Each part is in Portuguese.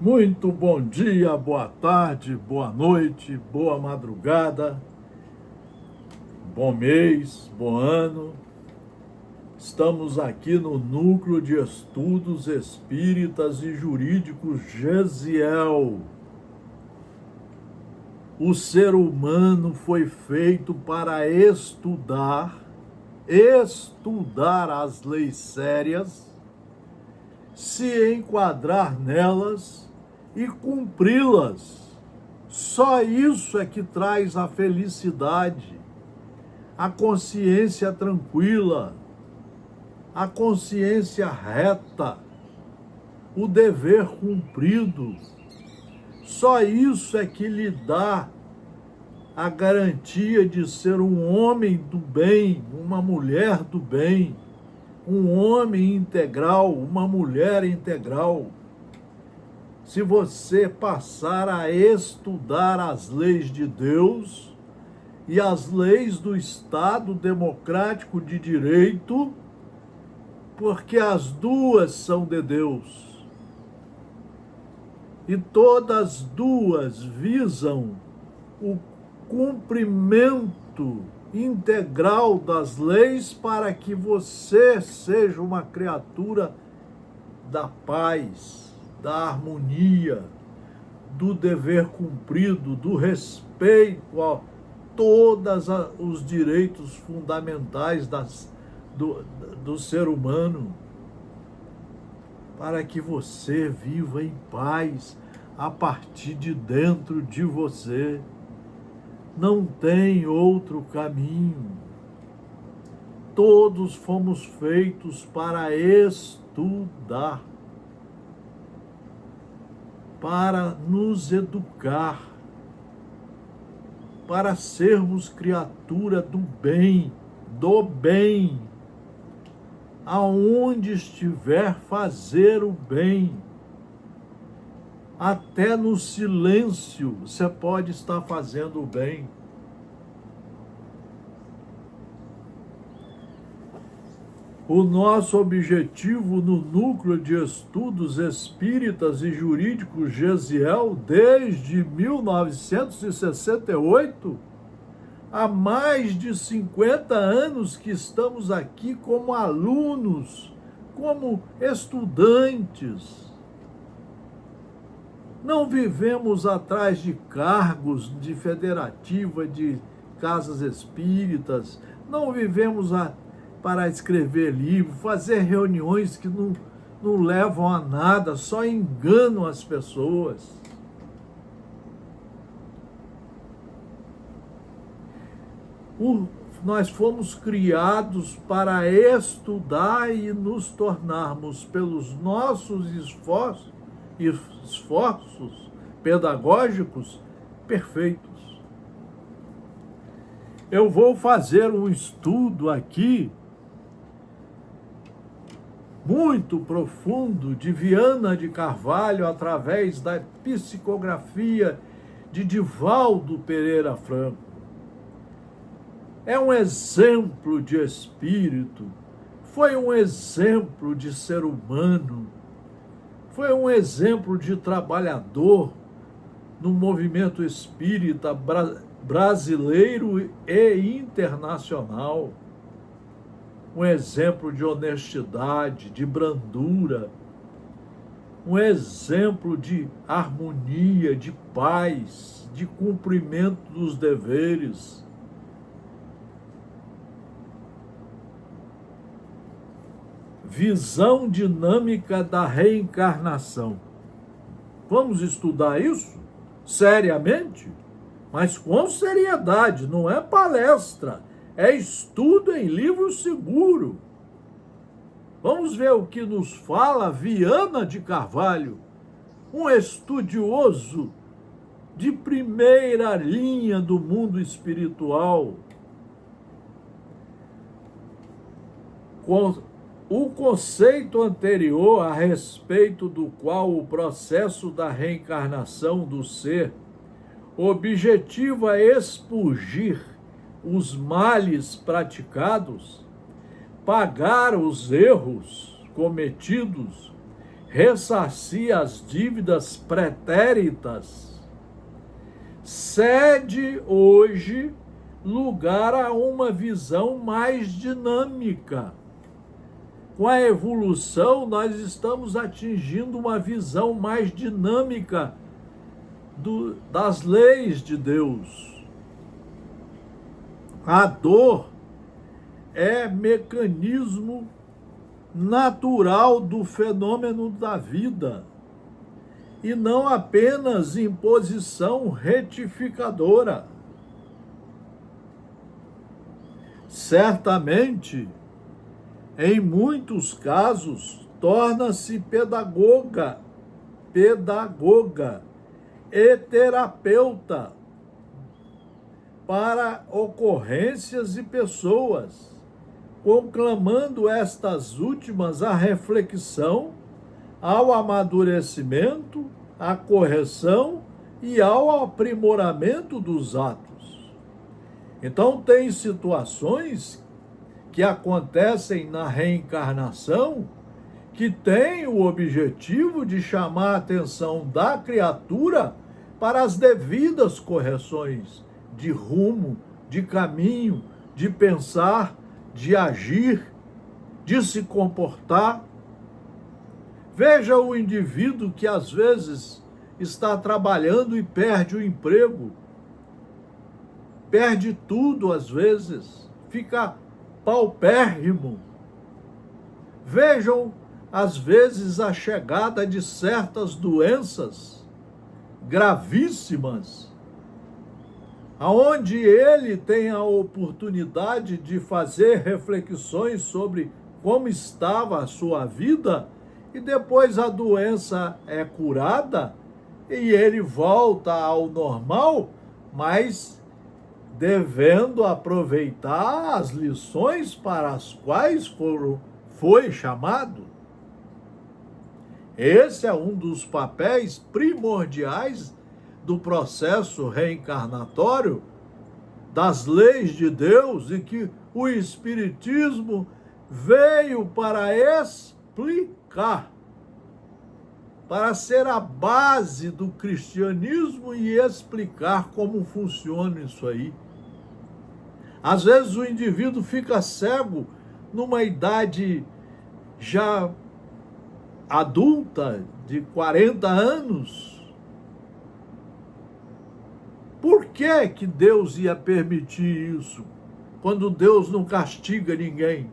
Muito bom dia, boa tarde, boa noite, boa madrugada, bom mês, bom ano. Estamos aqui no Núcleo de Estudos Espíritas e Jurídicos Gesiel. O ser humano foi feito para estudar as leis sérias, se enquadrar nelas e cumpri-las. Só isso é que traz a felicidade, a consciência tranquila, a consciência reta, o dever cumprido. Só isso é que lhe dá a garantia de ser um homem do bem, uma mulher do bem, um homem integral, uma mulher integral. Se você passar a estudar as leis de Deus e as leis do Estado Democrático de Direito, porque as duas são de Deus, e todas duas visam o cumprimento integral das leis para que você seja uma criatura da paz, da harmonia, do dever cumprido, do respeito a todos os direitos fundamentais do ser humano, para que você viva em paz a partir de dentro de você. Não tem outro caminho. Todos fomos feitos para estudar, para nos educar, para sermos criatura do bem, aonde estiver fazer o bem. Até no silêncio você pode estar fazendo o bem. O nosso objetivo no Núcleo de Estudos Espíritas e Jurídicos Gesiel, desde 1968, há mais de 50 anos que estamos aqui como alunos, como estudantes. Não vivemos atrás de cargos de federativa, de casas espíritas, não vivemos para escrever livro, fazer reuniões que não levam a nada, só enganam as pessoas. Nós fomos criados para estudar e nos tornarmos, pelos nossos esforços pedagógicos, perfeitos. Eu vou fazer um estudo aqui muito profundo de Viana de Carvalho através da psicografia de Divaldo Pereira Franco. É um exemplo de espírito, foi um exemplo de ser humano, foi um exemplo de trabalhador no movimento espírita brasileiro e internacional. Um exemplo de honestidade, de brandura, um exemplo de harmonia, de paz, de cumprimento dos deveres. Visão dinâmica da reencarnação. Vamos estudar isso seriamente? Mas com seriedade, não é palestra, é estudo em livro seguro. Vamos ver o que nos fala Viana de Carvalho, um estudioso de primeira linha do mundo espiritual. O conceito anterior a respeito do qual o processo da reencarnação do ser objetiva expurgir os males praticados, pagar os erros cometidos ressarcir as dívidas pretéritas, cede hoje lugar a uma visão mais dinâmica. Com a evolução, nós estamos atingindo uma visão mais dinâmica das leis de Deus. A dor é mecanismo natural do fenômeno da vida e não apenas imposição retificadora. Certamente, em muitos casos, torna-se pedagoga e terapeuta para ocorrências e pessoas, conclamando estas últimas à reflexão, ao amadurecimento, à correção e ao aprimoramento dos atos. Então, tem situações que acontecem na reencarnação que têm o objetivo de chamar a atenção da criatura para as devidas correções de rumo, de caminho, de pensar, de agir, de se comportar. Veja o indivíduo que às vezes está trabalhando e perde o emprego, perde tudo às vezes, fica paupérrimo. Vejam, às vezes, a chegada de certas doenças gravíssimas, aonde ele tem a oportunidade de fazer reflexões sobre como estava a sua vida, e depois a doença é curada e ele volta ao normal, mas devendo aproveitar as lições para as quais foi chamado. Esse é um dos papéis primordiais do processo reencarnatório, das leis de Deus, e que o Espiritismo veio para explicar, para ser a base do cristianismo e explicar como funciona isso aí. Às vezes o indivíduo fica cego numa idade já adulta, de 40 anos. Por que Deus ia permitir isso, quando Deus não castiga ninguém?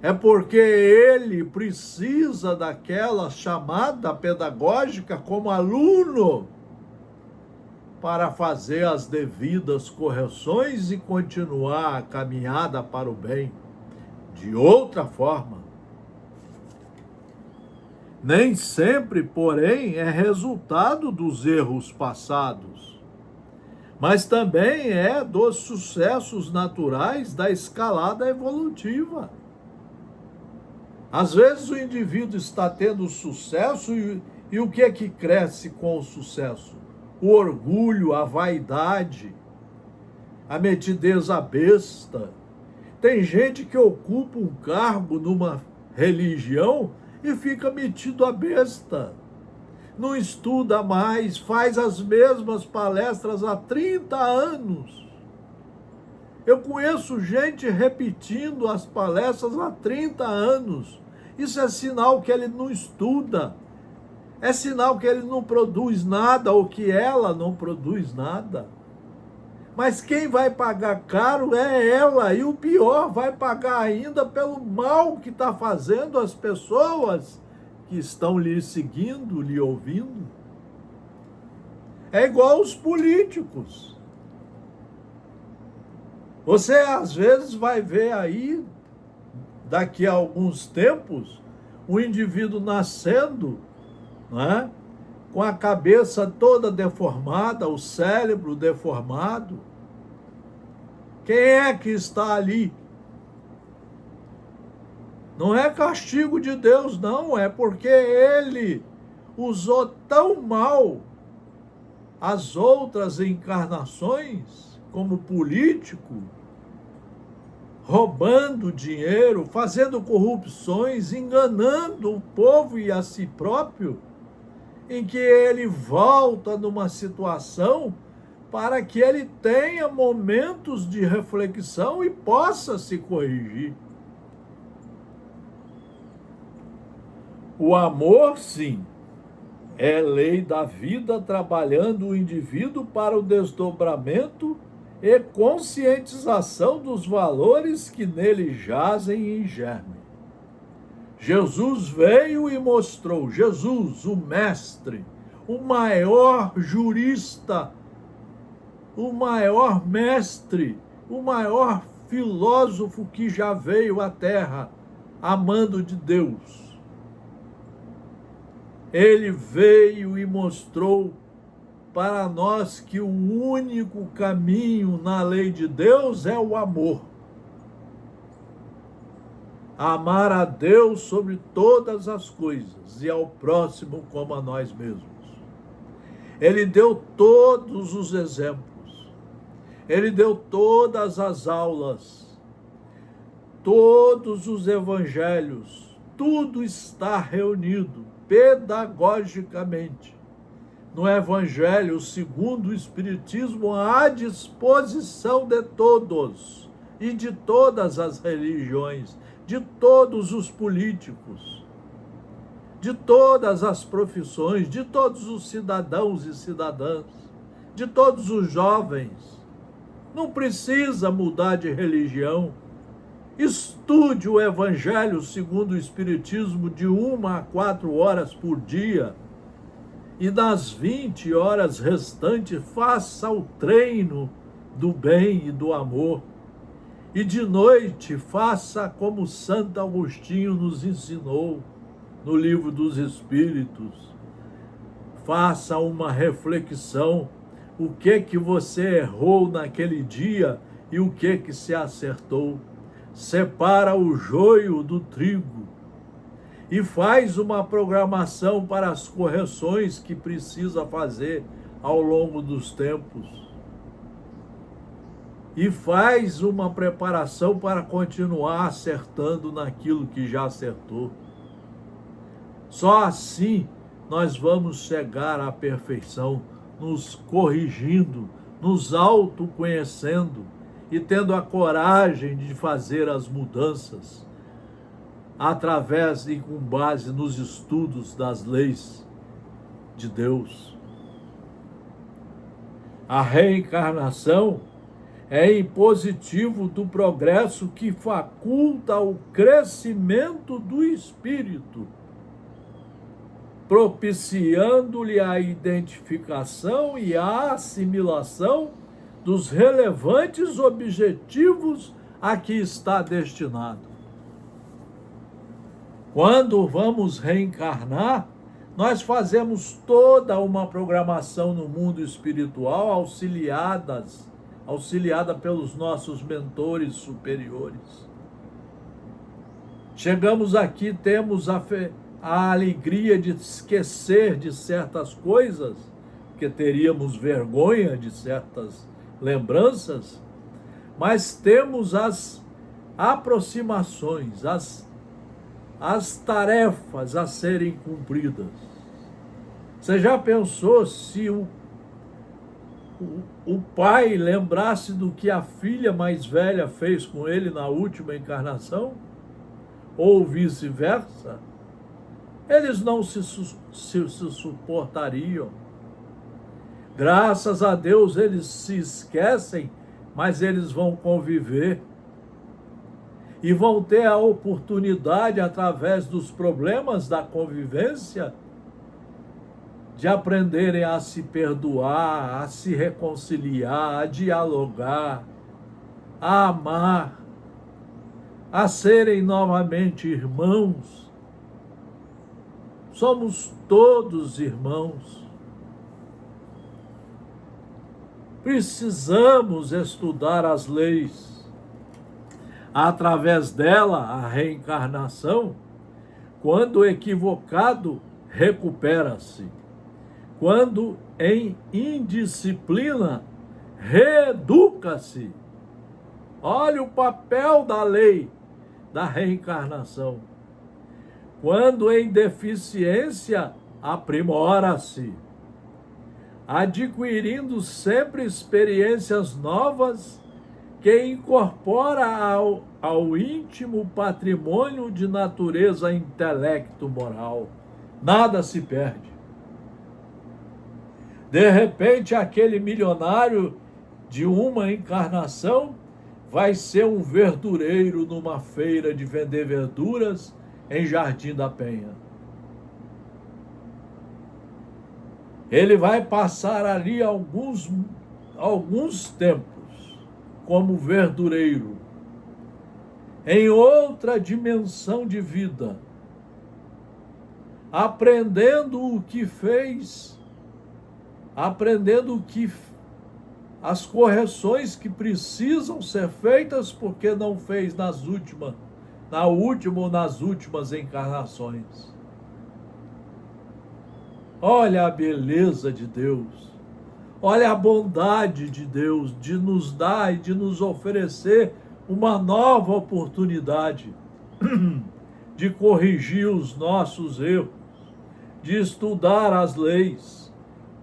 É porque ele precisa daquela chamada pedagógica como aluno para fazer as devidas correções e continuar a caminhada para o bem. De outra forma, nem sempre, porém, é resultado dos erros passados, mas também é dos sucessos naturais da escalada evolutiva. Às vezes o indivíduo está tendo sucesso e o que é que cresce com o sucesso? O orgulho, a vaidade, a metidez à besta. Tem gente que ocupa um cargo numa religião e fica metido à besta. Não estuda mais, faz as mesmas palestras há 30 anos. Eu conheço gente repetindo as palestras há 30 anos. Isso é sinal que ele não estuda. É sinal que ele não produz nada ou que ela não produz nada. Mas quem vai pagar caro é ela. E o pior, vai pagar ainda pelo mal que está fazendo às pessoas que estão lhe seguindo, lhe ouvindo. É igual os políticos. Você às vezes vai ver aí, daqui a alguns tempos, um indivíduo nascendo, não é? Com a cabeça toda deformada, o cérebro deformado. Quem é que está ali? Não é castigo de Deus, não, é porque ele usou tão mal as outras encarnações como político, roubando dinheiro, fazendo corrupções, enganando o povo e a si próprio, em que ele volta numa situação para que ele tenha momentos de reflexão e possa se corrigir. O amor, sim, é lei da vida, trabalhando o indivíduo para o desdobramento e conscientização dos valores que nele jazem em germe. Jesus veio e mostrou, Jesus, o mestre, o maior jurista, o maior mestre, o maior filósofo que já veio à Terra, amando de Deus. Ele veio e mostrou para nós que o único caminho na lei de Deus é o amor. Amar a Deus sobre todas as coisas e ao próximo como a nós mesmos. Ele deu todos os exemplos. Ele deu todas as aulas. Todos os evangelhos. Tudo está reunido pedagogicamente no Evangelho segundo o Espiritismo, à disposição de todos e de todas as religiões, de todos os políticos, de todas as profissões, de todos os cidadãos e cidadãs, de todos os jovens. Não precisa mudar de religião. Estude o Evangelho segundo o Espiritismo de 1 a 4 horas por dia. E nas 20 horas restantes, faça o treino do bem e do amor. E de noite, faça como Santo Agostinho nos ensinou no Livro dos Espíritos. Faça uma reflexão. O que você errou naquele dia e o que se acertou. Separa o joio do trigo. E faz uma programação para as correções que precisa fazer ao longo dos tempos. E faz uma preparação para continuar acertando naquilo que já acertou. Só assim nós vamos chegar à perfeição, nos corrigindo, nos autoconhecendo e tendo a coragem de fazer as mudanças através e com base nos estudos das leis de Deus. A reencarnação é impositivo do progresso que faculta o crescimento do espírito, propiciando-lhe a identificação e a assimilação dos relevantes objetivos a que está destinado. Quando vamos reencarnar, nós fazemos toda uma programação no mundo espiritual, auxiliada pelos nossos mentores superiores. Chegamos aqui, temos a alegria de esquecer de certas coisas, porque teríamos vergonha de certas lembranças, mas temos as aproximações, as tarefas a serem cumpridas. Você já pensou se o pai lembrasse do que a filha mais velha fez com ele na última encarnação? Ou vice-versa? Eles não se suportariam. Graças a Deus eles se esquecem, mas eles vão conviver. E vão ter a oportunidade, através dos problemas da convivência, de aprenderem a se perdoar, a se reconciliar, a dialogar, a amar, a serem novamente irmãos. Somos todos irmãos. Precisamos estudar as leis. Através dela, a reencarnação, quando equivocado, recupera-se. Quando em indisciplina, reeduca-se. Olha o papel da lei da reencarnação. Quando em deficiência, aprimora-se, adquirindo sempre experiências novas que incorpora ao íntimo patrimônio de natureza intelecto moral. Nada se perde. De repente, aquele milionário de uma encarnação vai ser um verdureiro numa feira de vender verduras em Jardim da Penha. Ele vai passar ali alguns tempos como verdureiro, em outra dimensão de vida, aprendendo o que fez, as correções que precisam ser feitas porque não fez na última ou nas últimas encarnações. Olha a beleza de Deus, olha a bondade de Deus de nos dar e de nos oferecer uma nova oportunidade de corrigir os nossos erros, de estudar as leis,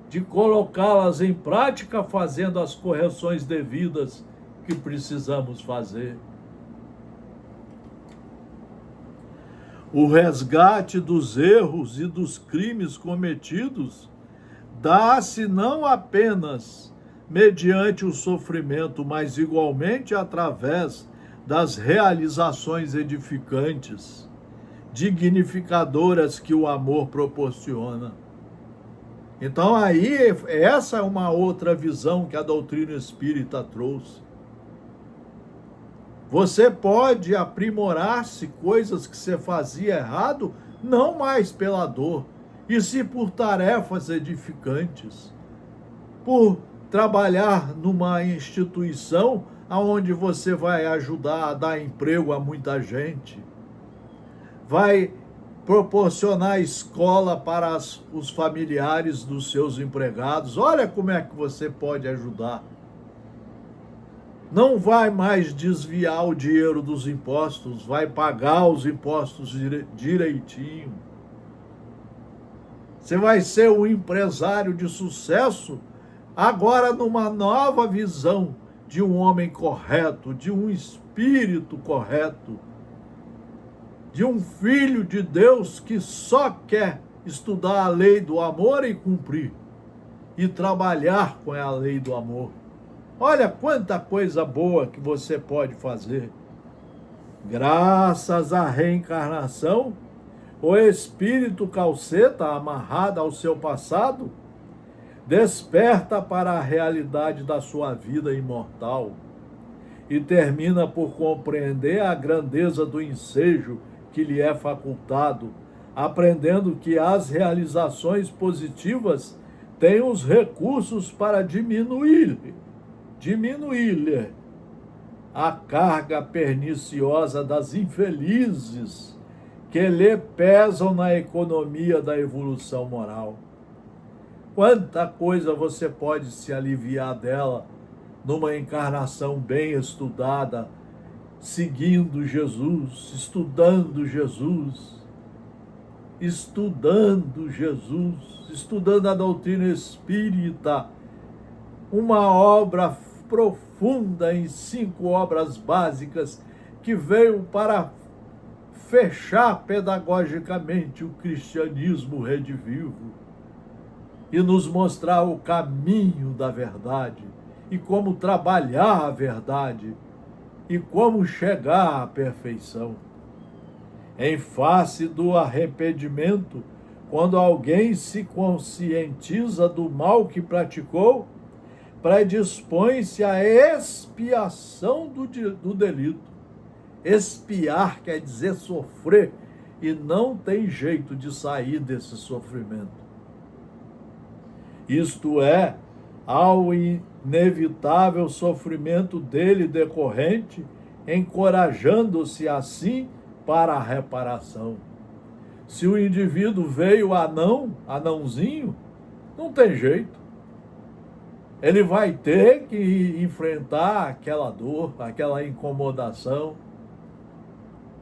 de colocá-las em prática, fazendo as correções devidas que precisamos fazer. O resgate dos erros e dos crimes cometidos dá-se não apenas mediante o sofrimento, mas igualmente através das realizações edificantes, dignificadoras que o amor proporciona. Então aí, essa é uma outra visão que a doutrina espírita trouxe. Você pode aprimorar-se coisas que você fazia errado, não mais pela dor, e sim por tarefas edificantes, por trabalhar numa instituição onde você vai ajudar a dar emprego a muita gente, vai proporcionar escola para os familiares dos seus empregados. Olha como é que você pode ajudar. Não vai mais desviar o dinheiro dos impostos, vai pagar os impostos direitinho. Você vai ser um empresário de sucesso, agora numa nova visão de um homem correto, de um espírito correto, de um filho de Deus que só quer estudar a lei do amor e cumprir, e trabalhar com a lei do amor. Olha quanta coisa boa que você pode fazer. Graças à reencarnação, o espírito calceta, amarrado ao seu passado, desperta para a realidade da sua vida imortal e termina por compreender a grandeza do ensejo que lhe é facultado, aprendendo que as realizações positivas têm os recursos para diminuir-lhe a carga perniciosa das infelizes que lhe pesam na economia da evolução moral. Quanta coisa você pode se aliviar dela numa encarnação bem estudada, seguindo Jesus, estudando a doutrina espírita, uma obra profunda em 5 obras básicas que veio para fechar pedagogicamente o cristianismo redivivo e nos mostrar o caminho da verdade e como trabalhar a verdade e como chegar à perfeição. Em face do arrependimento, quando alguém se conscientiza do mal que praticou, predispõe-se à expiação do delito. Expiar quer dizer sofrer, e não tem jeito de sair desse sofrimento. Isto é, ao inevitável sofrimento dele decorrente, encorajando-se assim para a reparação. Se o indivíduo veio anãozinho, não tem jeito. Ele vai ter que enfrentar aquela dor, aquela incomodação.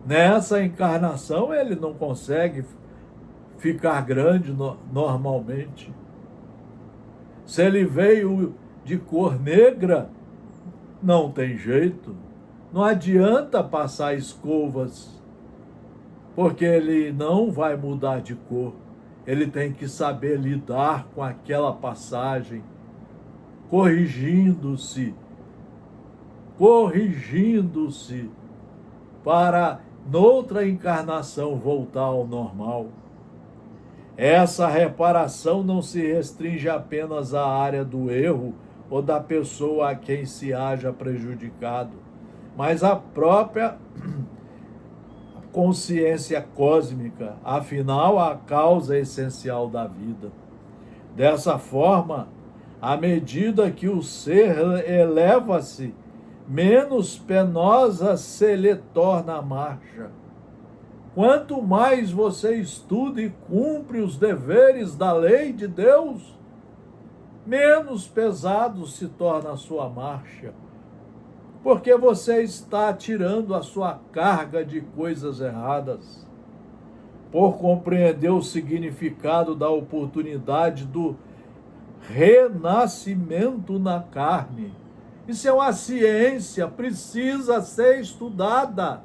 Nessa encarnação ele não consegue ficar grande normalmente. Se ele veio de cor negra, não tem jeito. Não adianta passar escovas, porque ele não vai mudar de cor. Ele tem que saber lidar com aquela passagem, corrigindo-se, para, noutra encarnação, voltar ao normal. Essa reparação não se restringe apenas à área do erro ou da pessoa a quem se haja prejudicado, mas à própria consciência cósmica, afinal, a causa essencial da vida. Dessa forma, à medida que o ser eleva-se, menos penosa se lhe torna a marcha. Quanto mais você estuda e cumpre os deveres da lei de Deus, menos pesado se torna a sua marcha, porque você está tirando a sua carga de coisas erradas. Por compreender o significado da oportunidade do renascimento na carne. Isso é uma ciência, precisa ser estudada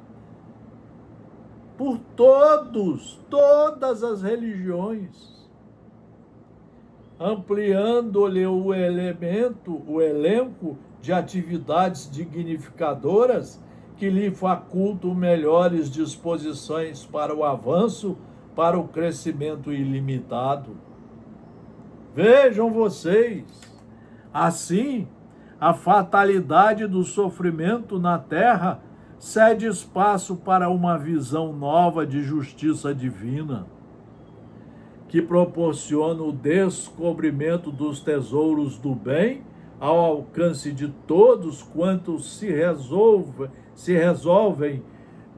por todas as religiões, ampliando-lhe o elenco de atividades dignificadoras que lhe facultam melhores disposições para o avanço, para o crescimento ilimitado. Vejam vocês, assim, a fatalidade do sofrimento na Terra cede espaço para uma visão nova de justiça divina, que proporciona o descobrimento dos tesouros do bem ao alcance de todos quantos se resolvem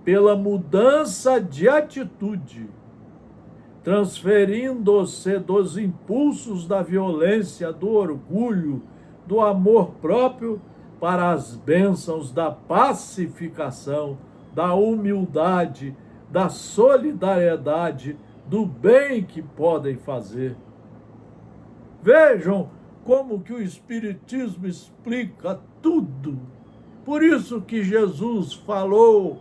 pela mudança de atitude, transferindo-se dos impulsos da violência, do orgulho, do amor próprio para as bênçãos da pacificação, da humildade, da solidariedade, do bem que podem fazer. Vejam como que o Espiritismo explica tudo. Por isso que Jesus falou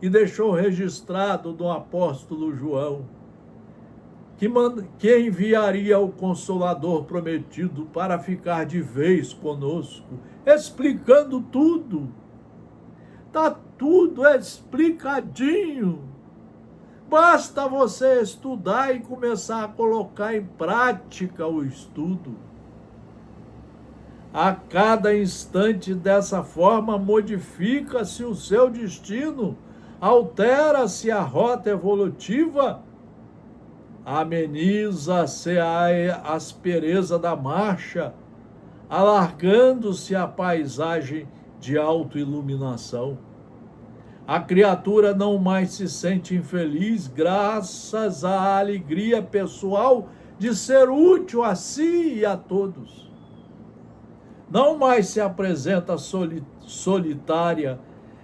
e deixou registrado do apóstolo João, que enviaria o Consolador prometido para ficar de vez conosco, explicando tudo. Está tudo explicadinho. Basta você estudar e começar a colocar em prática o estudo. A cada instante, dessa forma, modifica-se o seu destino, altera-se a rota evolutiva, ameniza-se a aspereza da marcha, alargando-se a paisagem de autoiluminação. A criatura não mais se sente infeliz graças à alegria pessoal de ser útil a si e a todos. Não mais se apresenta solitária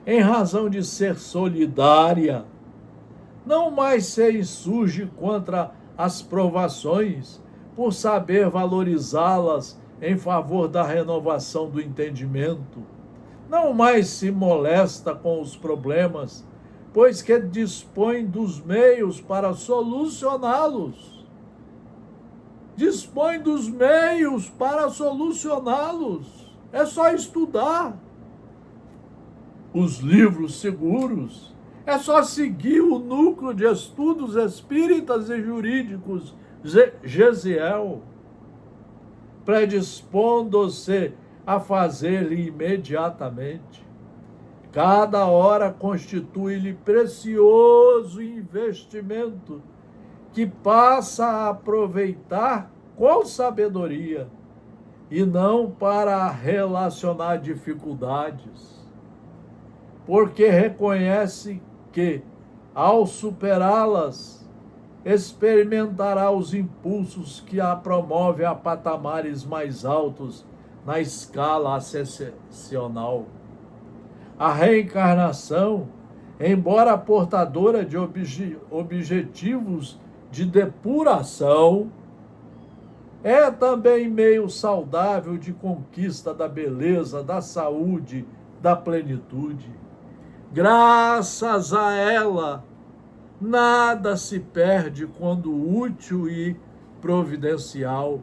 em razão de ser solidária. Não mais se insurge contra as provações por saber valorizá-las em favor da renovação do entendimento. Não mais se molesta com os problemas, pois que dispõe dos meios para solucioná-los. Dispõe dos meios para solucioná-los. É só estudar os livros seguros. É só seguir o núcleo de estudos espíritas e jurídicos Gesiel, predispondo-se a fazer-lhe imediatamente. Cada hora constitui-lhe precioso investimento que passa a aproveitar com sabedoria e não para relacionar dificuldades, porque reconhece que, ao superá-las, experimentará os impulsos que a promovem a patamares mais altos na escala ascensional. A reencarnação, embora portadora de objetivos de depuração, é também meio saudável de conquista da beleza, da saúde, da plenitude. Graças a ela, nada se perde quando útil e providencial,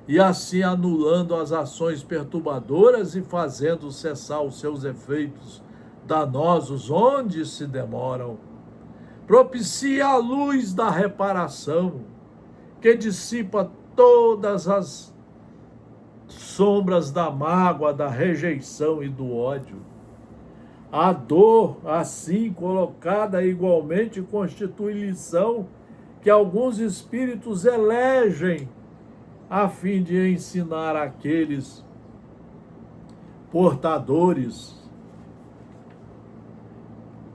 e assim anulando as ações perturbadoras e fazendo cessar os seus efeitos danosos onde se demoram. Propicia a luz da reparação, que dissipa todas as sombras da mágoa, da rejeição e do ódio. A dor, assim colocada, igualmente constitui lição que alguns espíritos elegem a fim de ensinar aqueles portadores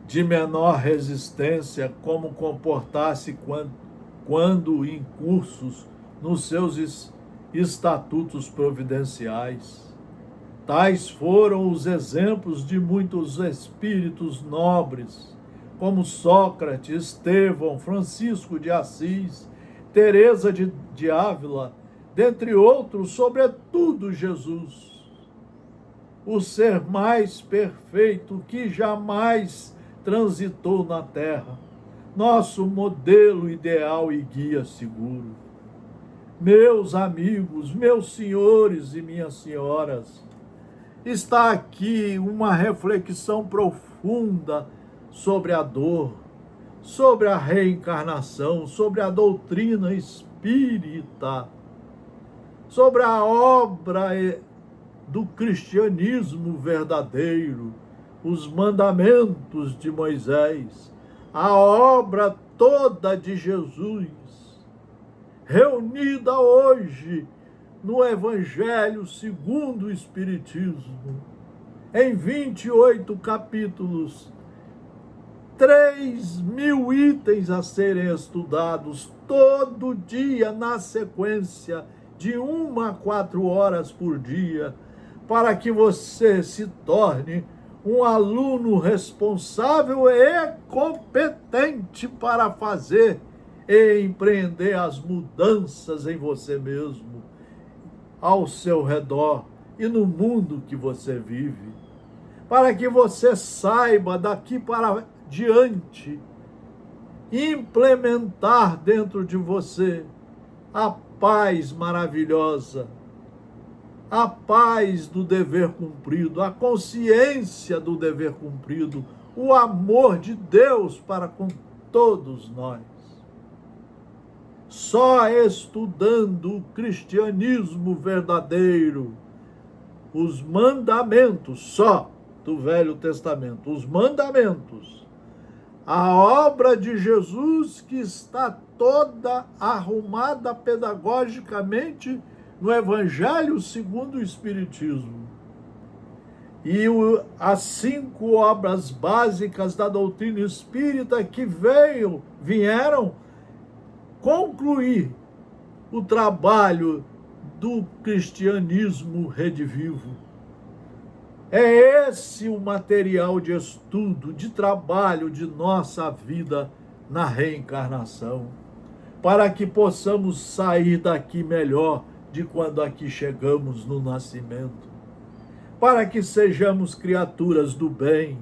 de menor resistência como comportar-se quando incursos nos seus estatutos providenciais. Tais foram os exemplos de muitos espíritos nobres, como Sócrates, Estevão, Francisco de Assis, Teresa de Ávila, dentre outros, sobretudo Jesus, o ser mais perfeito que jamais transitou na terra, nosso modelo ideal e guia seguro. Meus amigos, meus senhores e minhas senhoras, está aqui uma reflexão profunda sobre a dor, sobre a reencarnação, sobre a doutrina espírita, sobre a obra do cristianismo verdadeiro, os mandamentos de Moisés, a obra toda de Jesus, reunida hoje no Evangelho segundo o Espiritismo, em 28 capítulos, 3.000 itens a serem estudados todo dia na sequência de 1 a 4 horas por dia, para que você se torne um aluno responsável e competente para fazer e empreender as mudanças em você mesmo, ao seu redor e no mundo que você vive, para que você saiba daqui para diante implementar dentro de você a paz maravilhosa, a paz do dever cumprido, a consciência do dever cumprido, o amor de Deus para com todos nós. Só estudando o cristianismo verdadeiro, os mandamentos, só do Velho Testamento, os mandamentos, a obra de Jesus que está toda arrumada pedagogicamente no Evangelho segundo o Espiritismo. E as 5 obras básicas da doutrina espírita que vieram concluir o trabalho do cristianismo redivivo. É esse o material de estudo, de trabalho de nossa vida na reencarnação, para que possamos sair daqui melhor de quando aqui chegamos no nascimento, para que sejamos criaturas do bem,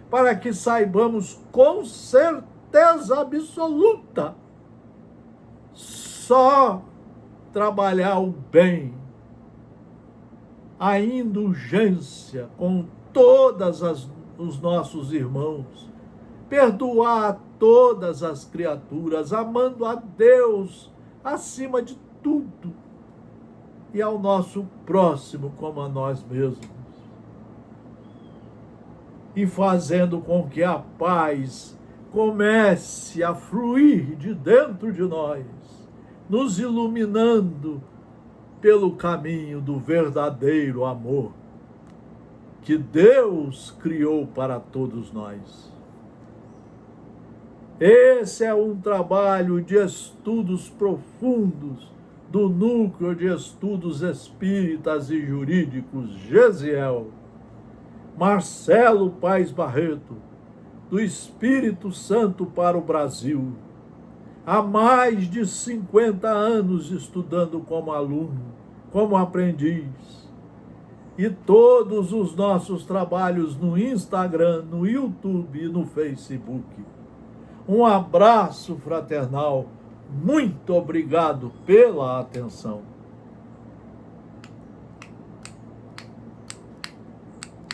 para que saibamos com certeza absoluta só trabalhar o bem, a indulgência com os nossos irmãos, perdoar todas as criaturas, amando a Deus acima de tudo e ao nosso próximo como a nós mesmos, e fazendo com que a paz comece a fluir de dentro de nós, nos iluminando pelo caminho do verdadeiro amor que Deus criou para todos nós. Esse é um trabalho de estudos profundos do Núcleo de Estudos Espíritas e Jurídicos Gesiel, Marcelo Paes Barreto, do Espírito Santo para o Brasil, há mais de 50 anos estudando como aluno, como aprendiz, e todos os nossos trabalhos no Instagram, no YouTube e no Facebook. Um abraço fraternal, muito obrigado pela atenção.